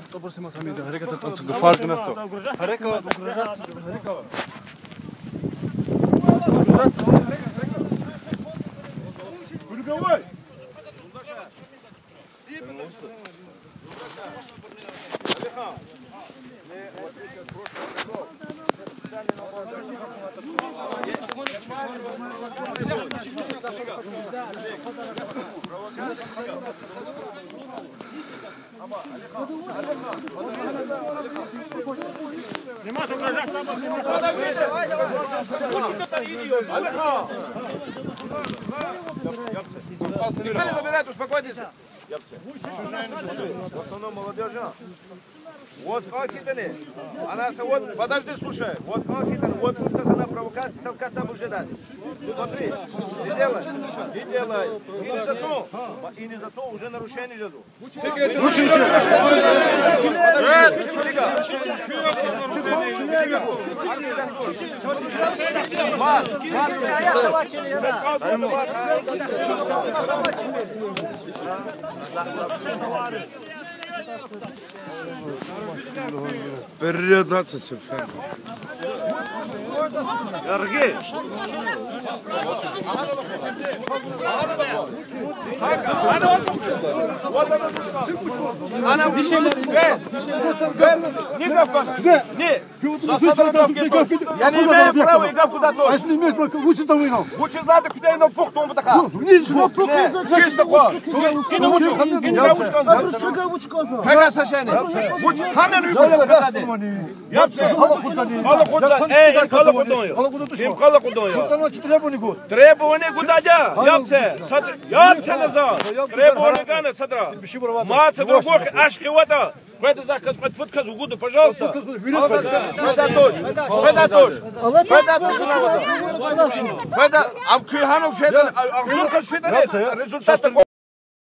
Автобусы матамида, харека танцу гфарк насо. Харека угрожаться, харека. Круговой. Никто не забирает, успокойтесь. В основном молодежь. Вот какие-то она вот, подожди, слушай, вот какие-то, вот тут она провокация, толкать там уже дать. Смотри, и делай, и делай. И не за то уже нарушение жду. Вперед, 20 секунд. Ярги. Она вышла. Не гавкана. Не. Я не имею права и гав куда-то. А если не имеешь, лучше того и нам. Лучше знать, куда я на пух, тому така. Ничего, Есть такое. И на учу. И на учу. Какая сошение? Учу. Камеру выходил куда-то. Yapsa. Kala kudan. Im kala kudan. Im kala kudan. Требования куда я? Yapsa. Yapsa назад. Требования кана садра. Маца других аж хвата. Хвата за фотка зугуду, пожалуйста. Хвата. Ам кюхану феда. Результат такой.